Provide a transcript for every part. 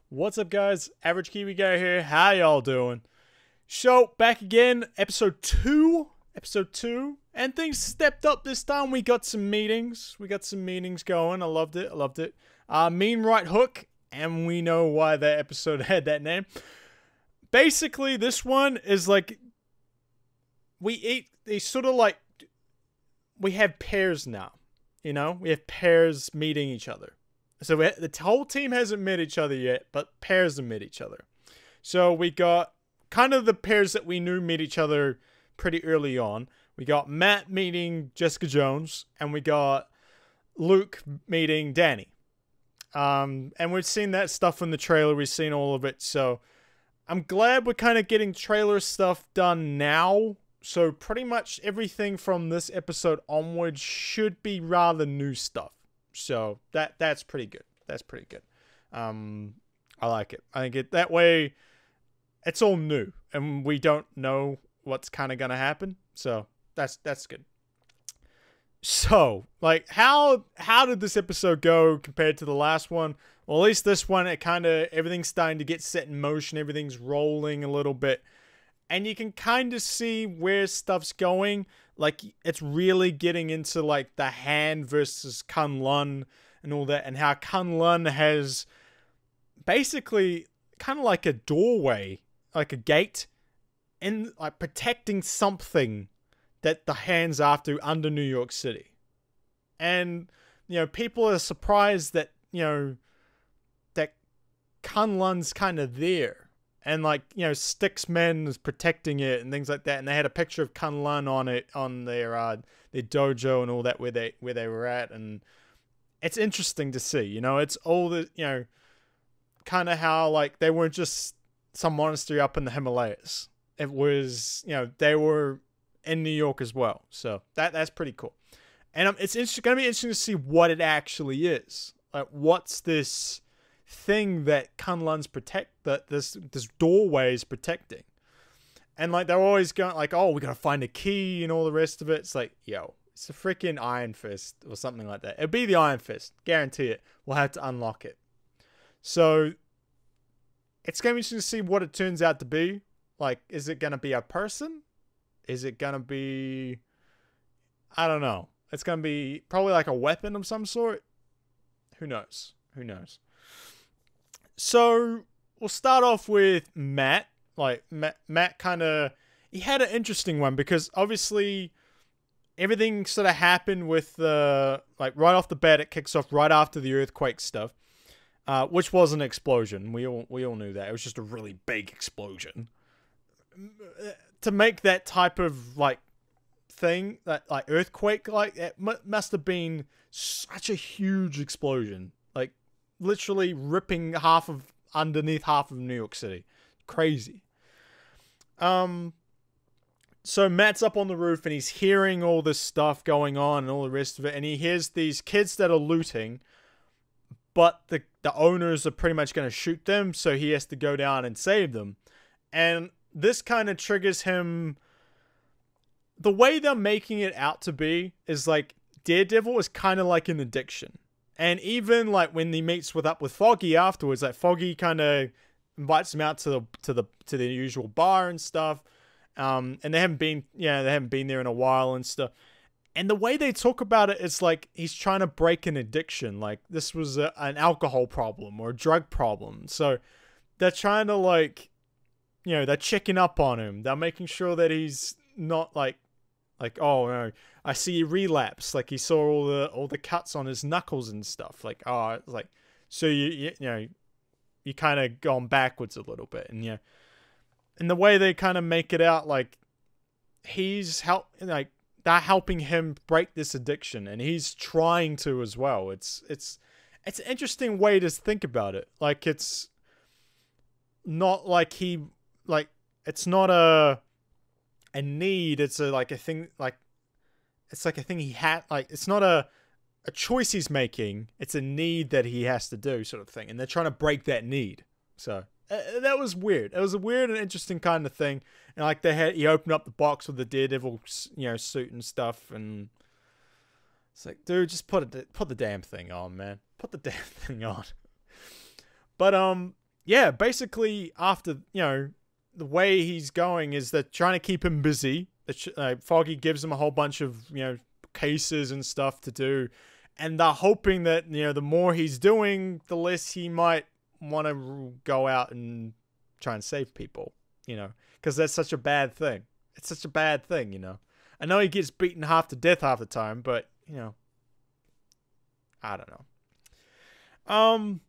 What's up, guys? Average Kiwi Guy here. How y'all doing? So, back again, episode 2. And things stepped up this time. We got some meetings. Going. I loved it. Mean right hook. And we know why that episode had that name. Basically, this one is like... we have pairs now. You know? We have pairs meeting each other. So the whole team hasn't met each other yet, but pairs have met each other. So we got kind of the pairs that we knew meet each other pretty early on. We got Matt meeting Jessica Jones, and we got Luke meeting Danny. And we've seen that stuff in the trailer. We've seen all of it. So I'm glad we're kind of getting trailer stuff done now. So pretty much everything from this episode onwards should be rather new stuff. So that's pretty good. I like it. I think that way it's all new and we don't know what's kind of gonna happen. So that's good. So like how did this episode go compared to the last one? Well, at least this one, it kind of everything's starting to get set in motion. Everything's rolling a little bit, and you can kind of see where stuff's going. Like, it's really getting into, like, the Han versus Kunlun and all that. And how Kunlun has basically kind of like a doorway, like a gate, in, like, protecting something that the Han's after under New York City. And, you know, people are surprised that, you know, that Kunlun's kind of there. And, like, you know, Sticksman is protecting it and things like that. And they had a picture of Kunlun on it, on their dojo and all that, where they were at. And it's interesting to see, you know, it's all the, you know, kind of how, like, they weren't just some monastery up in the Himalayas. It was, you know, they were in New York as well. So that's pretty cool. And it's going to be interesting to see what it actually is. Like, what's this thing that Kunlun's that this doorway is protecting. And like they're always going like, oh, we gotta find a key and all the rest of it. It's like, yo, it's a freaking Iron Fist or something like that. It'll be the Iron Fist, guarantee it. We'll have to unlock it. So it's gonna be interesting to see what it turns out to be. Like, is it gonna be a person? Is it gonna be, I don't know. It's gonna be probably like a weapon of some sort. Who knows? So we'll start off with Matt. Like, Matt kind of, he had an interesting one because obviously everything sort of happened with the, like, right off the bat, it kicks off right after the earthquake stuff, which was an explosion. We all knew that. It was just a really big explosion. To make that type of, like, thing, that, like, earthquake, like, it must have been such a huge explosion. Like, literally ripping underneath half of New York City. Crazy. So Matt's up on the roof and he's hearing all this stuff going on and all the rest of it. And he hears these kids that are looting, but the owners are pretty much going to shoot them. So he has to go down and save them. And this kind of triggers him. The way they're making it out to be is like Daredevil is kind of like an addiction. And even like when he meets up with Foggy afterwards, like Foggy kind of invites him out to the usual bar and stuff. And they haven't been there in a while and stuff. And the way they talk about it, it's like he's trying to break an addiction. Like this was an alcohol problem or a drug problem. So they're trying to, like, you know, they're checking up on him. They're making sure that he's not like, oh no, I see you relapse. Like, he saw all the cuts on his knuckles and stuff. Like, oh, it's like, so you know, you kind of gone backwards a little bit. And, you know, and the way they kind of make it out, like, they're helping him break this addiction, and he's trying to as well. It's an interesting way to think about it. Like, it's not like it's not a need. It's like a thing, like, it's like a thing he had, like, it's not a choice he's making. It's a need that he has to do, sort of thing. And they're trying to break that need. So that was weird. It was a weird and interesting kind of thing. And like he opened up the box with the Daredevil, you know, suit and stuff, and it's like, dude, just put the damn thing on, man. Put the damn thing on. But yeah, basically after, the way he's going is they're trying to keep him busy. Foggy gives him a whole bunch of, cases and stuff to do. And they're hoping that, the more he's doing, the less he might want to go out and try and save people, because that's such a bad thing. It's such a bad thing, I know he gets beaten half to death half the time, but, I don't know. And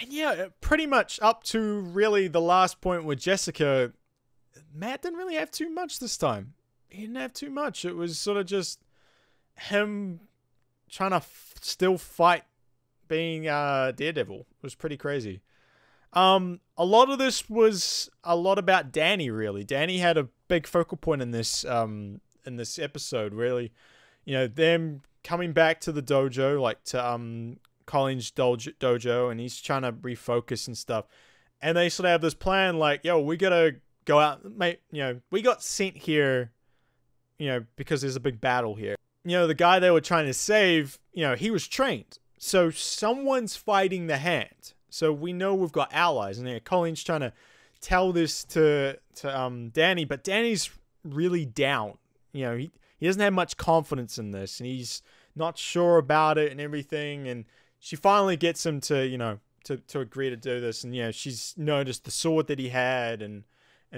yeah, pretty much up to really the last point with Jessica, Matt didn't really have too much this time. He didn't have too much. It was sort of just him trying to still fight being Daredevil. It was pretty crazy. A lot of this was a lot about Danny, really. Danny had a big focal point in this episode, really. Them coming back to the dojo, like to Colin's dojo, and he's trying to refocus and stuff. And they sort of have this plan, like, yo, we gotta go out, mate. We got sent here, because there's a big battle here. The guy they were trying to save, he was trained. So someone's fighting the hand. So we know we've got allies. And Colin's trying to tell this to Danny, but Danny's really down. He doesn't have much confidence in this, and he's not sure about it and everything. And she finally gets him to, to agree to do this. And, she's noticed the sword that he had and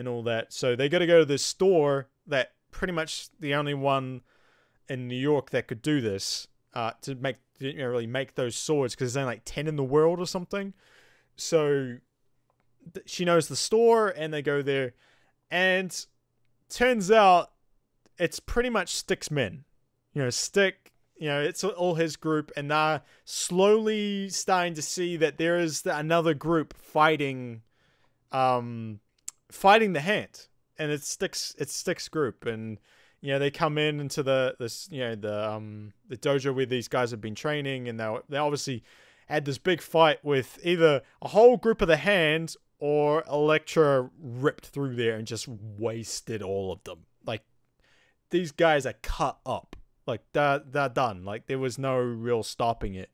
all that. So they got to go to this store that pretty much the only one in New York that could do this, to make, really make those swords, because there's only like 10 in the world or something. So she knows the store, and they go there, and turns out it's pretty much Stick's men. Stick, it's all his group, and they're slowly starting to see that there is another group fighting the hand, and it's Stick's group. And they come into the dojo where these guys have been training, and they obviously had this big fight with either a whole group of the hand or Elektra ripped through there and just wasted all of them. Like, these guys are cut up. Like, they're done. Like, there was no real stopping it.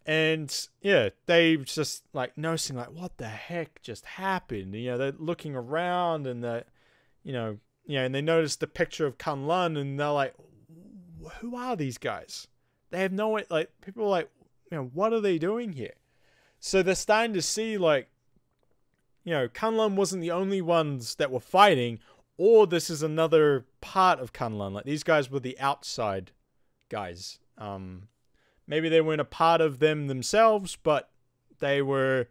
And yeah, they just like noticing, like, what the heck just happened? They're looking around, and and they notice the picture of Kunlun, and they're like, who are these guys? They have no, like, people are like, what are they doing here? So they're starting to see, like, Kunlun wasn't the only ones that were fighting, or this is another part of Kunlun. Like, these guys were the outside guys. Maybe they weren't a part of them themselves, but they know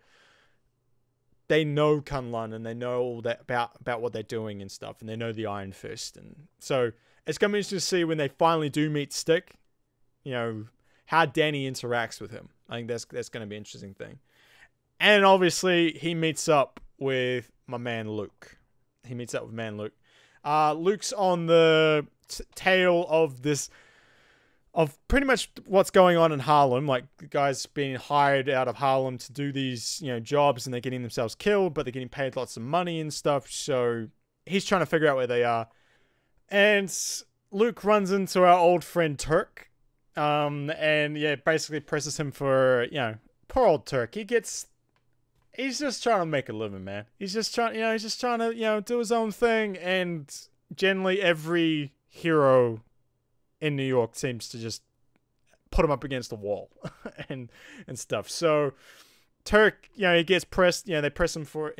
Kunlun, and they know all that about what they're doing and stuff, and they know the Iron Fist. And so it's going to be interesting to see when they finally do meet Stick, how Danny interacts with him. I think that's going to be an interesting thing. And obviously, he meets up with my man Luke. Luke's on the tail of this, of pretty much what's going on in Harlem. Like, the guys being hired out of Harlem to do these, jobs, and they're getting themselves killed, but they're getting paid lots of money and stuff. So he's trying to figure out where they are. And Luke runs into our old friend Turk. And yeah, basically presses him for, poor old Turk. He's just trying to make a living, man. He's just trying to, do his own thing. And generally every hero in New York seems to just put him up against the wall and stuff. So Turk, he gets pressed, they press him for,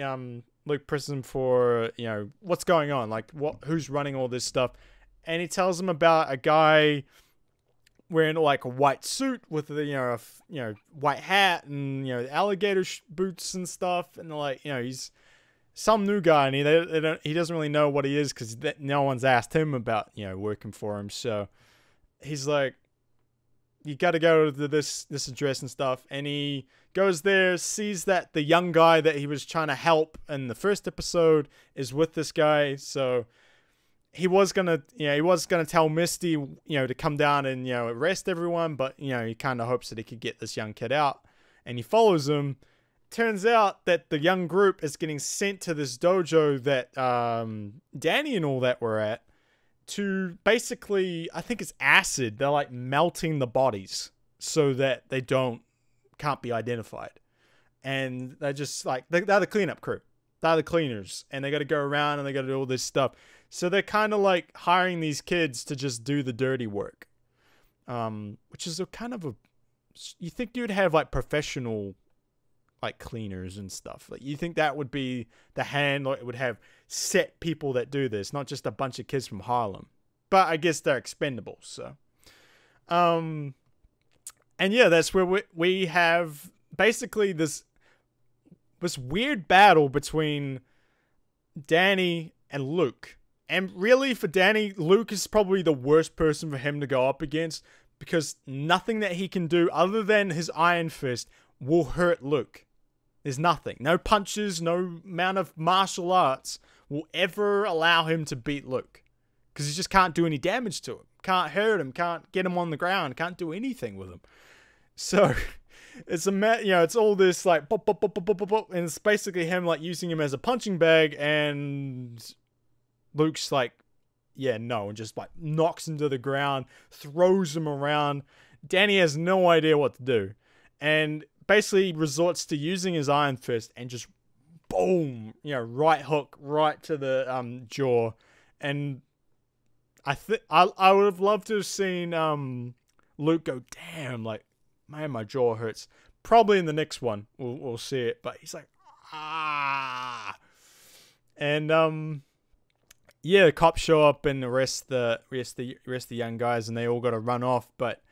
Luke presses him for, what's going on? Like, who's running all this stuff? And he tells him about a guy wearing like a white suit with the white hat and alligator boots and stuff, and like he's some new guy, and he doesn't really know what he is because no one's asked him about working for him. So he's like, you got to go to this address and stuff, and he goes there, sees that the young guy that he was trying to help in the first episode is with this guy. So he was gonna tell Misty, to come down and, arrest everyone, but, he kind of hopes that he could get this young kid out, and he follows him. Turns out that the young group is getting sent to this dojo that, Danny and all that were at, to basically, I think it's acid. They're like melting the bodies so that they can't be identified. and they're just like, they're the cleanup crew. They're the cleaners, and they got to go around and they got to do all this stuff. So they're kind of like hiring these kids to just do the dirty work, which is a kind of a, you think you'd have like professional like cleaners and stuff. Like you think that would be the hand, like it would have set people that do this, not just a bunch of kids from Harlem. But I guess they're expendable, so. And yeah, that's where we have basically this weird battle between Danny and Luke. And really, for Danny, Luke is probably the worst person for him to go up against, because nothing that he can do other than his Iron Fist will hurt Luke. There's nothing. No punches, no amount of martial arts will ever allow him to beat Luke. Because he just can't do any damage to him. Can't hurt him, can't get him on the ground, can't do anything with him. So, it's it's all this like, pop, pop, pop, pop, pop, pop, and it's basically him like using him as a punching bag, and Luke's like, yeah, no, and just like knocks him to the ground, throws him around. Danny has no idea what to do, and basically resorts to using his Iron Fist and just boom, right hook right to the jaw. And I would have loved to have seen Luke go, damn, like, man, my jaw hurts. Probably in the next one we'll see it, but he's like, ah. And yeah, the cops show up and arrest the young guys, and they all got to run off. But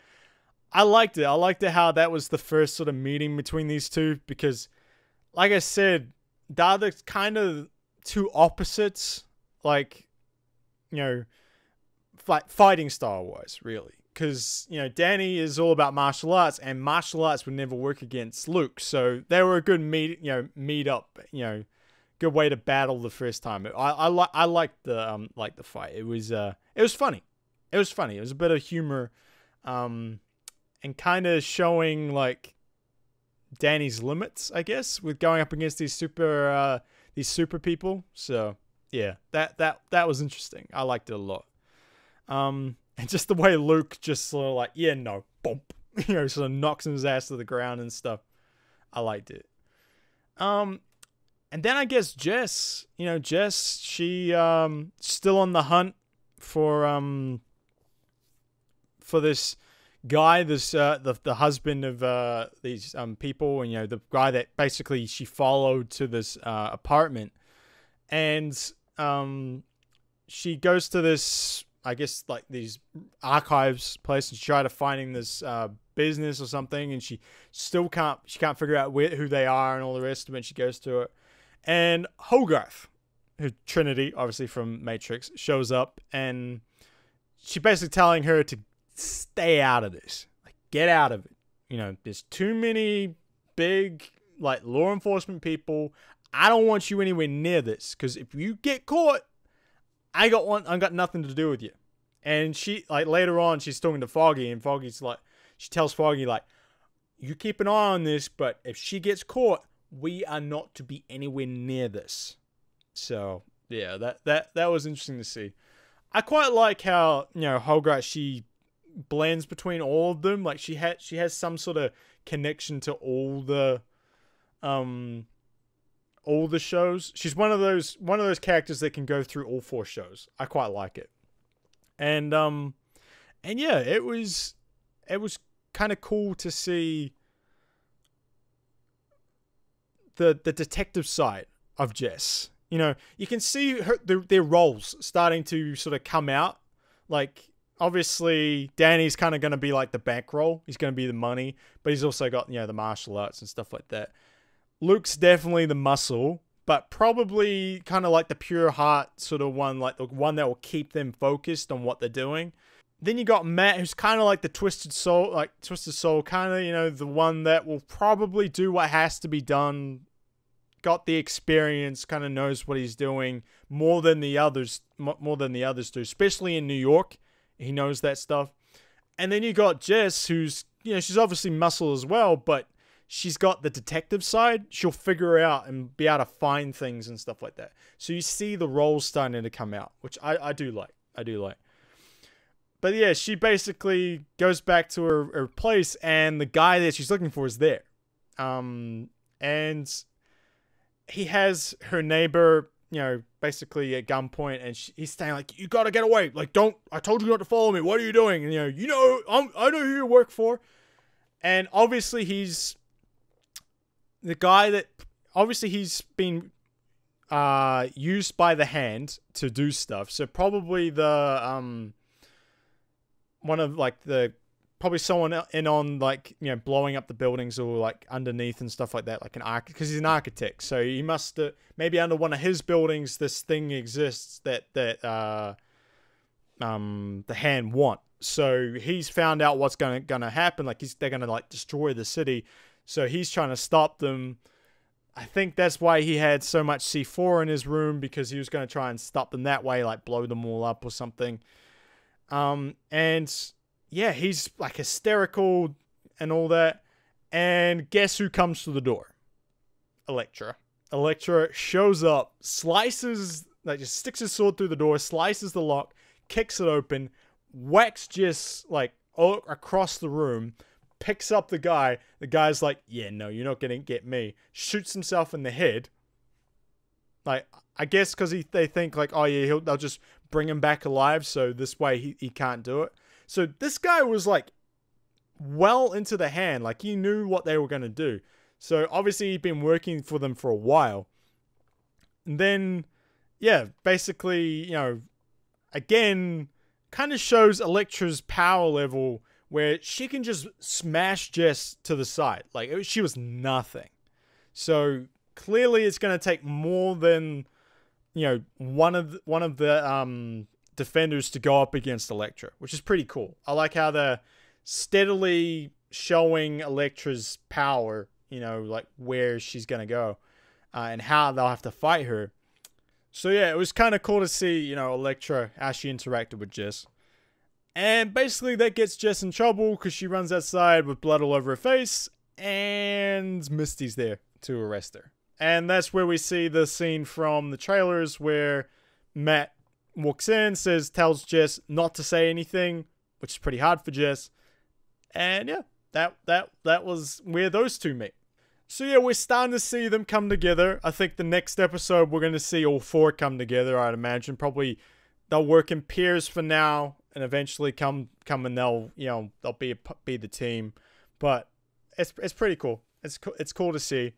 I liked it. I liked it how that was the first sort of meeting between these two, because, like I said, they're the kind of two opposites, like, fighting style wise, really. Because, Danny is all about martial arts, and martial arts would never work against Luke. So they were a good meet up, good way to battle the first time. I liked the fight. It was funny. It was funny. It was a bit of humor, and kind of showing like Danny's limits, I guess, with going up against these super people. So yeah, that was interesting. I liked it a lot. And just the way Luke just sort of like, yeah, no, bump, sort of knocks his ass to the ground and stuff. I liked it. And then I guess Jess, she still on the hunt for this guy, the husband of these people, and the guy that basically she followed to this apartment, and she goes to this, I guess, like these archives place, and she tried to finding this business or something, and she still can't figure out who they are and all the rest of it. She goes to it, and Hogarth, who Trinity, obviously from Matrix, shows up, and she basically telling her to stay out of this, like get out of it. There's too many big like law enforcement people. I don't want you anywhere near this, because if you get caught, I got nothing to do with you. And she, like, later on, she's talking to Foggy, and Foggy's like, she tells Foggy, like, you keep an eye on this, but if she gets caught, we are not to be anywhere near this. So, yeah, that was interesting to see. I quite like how, Hogarth, she blends between all of them. Like, she has some sort of connection to all the shows. She's one of those characters that can go through all 4 shows. I quite like it. And yeah, it was kind of cool to see the detective side of Jess. You can see their roles starting to sort of come out. Like, obviously, Danny's kind of going to be like the bankroll. He's going to be the money, but he's also got, the martial arts and stuff like that. Luke's definitely the muscle, but probably kind of like the pure heart sort of one, like the one that will keep them focused on what they're doing. Then you got Matt, who's kind of like the twisted soul, kind of, the one that will probably do what has to be done, got the experience, kind of knows what he's doing more than the others do, especially in New York. He knows that stuff. And then you got Jess, who's, she's obviously muscle as well, but she's got the detective side. She'll figure out and be able to find things and stuff like that. So you see the roles starting to come out, which I do like. But yeah, she basically goes back to her place, and the guy that she's looking for is there. and he has her neighbor, basically at gunpoint, and he's saying like, "You gotta get away! Like, don't! I told you not to follow me. What are you doing?" And I know who you work for. And obviously he's the guy that he's been used by the Hand to do stuff. So probably the one of like probably someone in on like blowing up the buildings or like underneath and stuff like that, like because he's an architect. So he must maybe under one of his buildings this thing exists that the Hand want. So he's found out what's gonna happen. Like they're gonna like destroy the city. So he's trying to stop them. I think that's why he had so much C4 in his room, because he was gonna try and stop them that way, like blow them all up or something. And yeah, he's like hysterical and all that. And guess who comes to the door? Elektra. Elektra shows up, slices, like just sticks his sword through the door, slices the lock, kicks it open, whacks Jess like across the room, picks up the guy. The guy's like, "Yeah, no, you're not gonna get me." Shoots himself in the head. Like, I guess because they think like, "Oh yeah, they'll just bring him back alive, so this way he can't do it." So this guy was like well into the Hand, like he knew what they were gonna do. So obviously he'd been working for them for a while. And then, yeah, basically, again, kind of shows Elektra's power level where she can just smash Jess to the side. Like, she was nothing. So clearly it's going to take more than, one of the defenders to go up against Elektra, which is pretty cool. I like how they're steadily showing Elektra's power, like where she's going to go, and how they'll have to fight her. So yeah, it was kind of cool to see, Elektra, how she interacted with Jess. And basically that gets Jess in trouble because she runs outside with blood all over her face, and Misty's there to arrest her. And that's where we see the scene from the trailers where Matt walks in, tells Jess not to say anything, which is pretty hard for Jess. And yeah, that was where those two meet. So yeah, we're starting to see them come together. I think the next episode we're going to see all four come together, I'd imagine. Probably they'll work in pairs for now and eventually come and they'll be the team. But it's pretty cool. It's cool to see.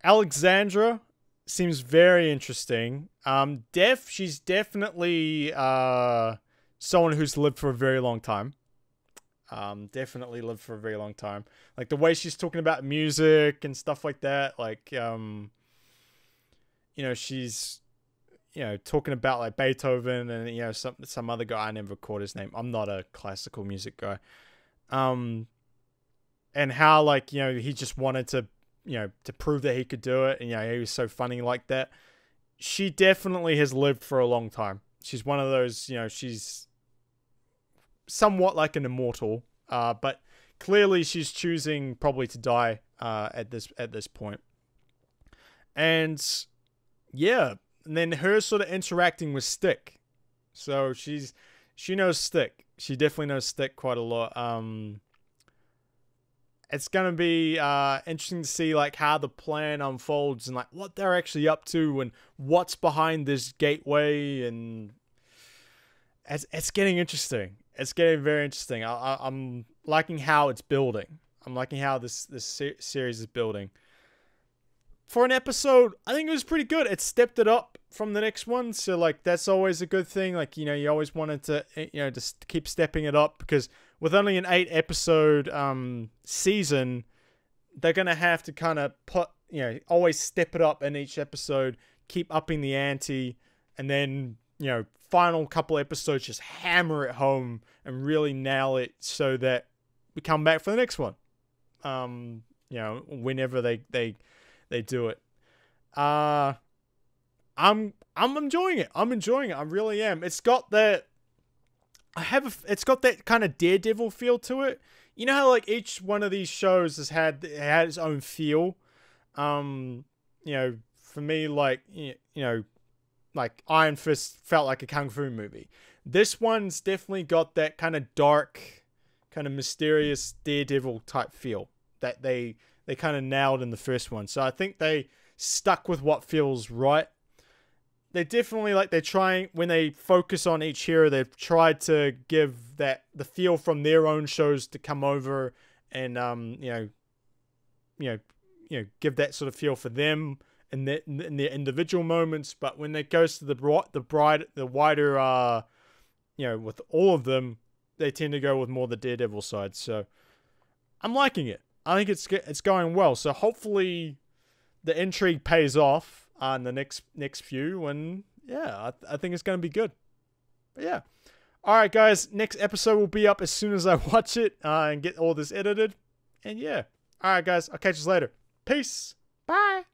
Alexandra seems very interesting. She's definitely someone who's lived for a very long time. Definitely lived for a very long time. Like the way she's talking about music and stuff like that. Like, she's, talking about like Beethoven and, some other guy. I never caught his name. I'm not a classical music guy. And how like, he just wanted to, to prove that he could do it. And, he was so funny like that. She definitely has lived for a long time. She's one of those, she's somewhat like an immortal, but clearly she's choosing probably to die at this point. And yeah, and then her sort of interacting with Stick. So she knows Stick. She definitely knows Stick quite a lot. It's gonna be interesting to see like how the plan unfolds and like what they're actually up to and what's behind this gateway, and it's getting interesting. It's getting very interesting. I'm liking how it's building. I'm liking how this series is building. For an episode, I think it was pretty good. It stepped it up from the next one. So, like, that's always a good thing. Like, you always wanted to, just keep stepping it up. Because with only an 8-episode season, they're going to have to kind of always step it up in each episode. Keep upping the ante. And then, final couple episodes, just hammer it home and really nail it so that we come back for the next one. Whenever they do it. I'm enjoying it. I'm enjoying it. I really am. It's got that. It's got that kind of Daredevil feel to it. You know how like each one of these shows had its own feel. For me, like like Iron Fist felt like a kung fu movie. This one's definitely got that kind of dark, kind of mysterious Daredevil type feel. that they kind of nailed in the first one. So I think they stuck with what feels right. They definitely, like, they're trying, when they focus on each hero, they've tried to give the feel from their own shows to come over and give that sort of feel for them in their individual moments. But when it goes to the wider with all of them, they tend to go with more the Daredevil side. So I'm liking it. I think it's going well. So hopefully the intrigue pays off in the next few, and yeah, I think it's going to be good. But yeah. Alright guys, next episode will be up as soon as I watch it and get all this edited. And yeah. Alright guys, I'll catch you later. Peace. Bye.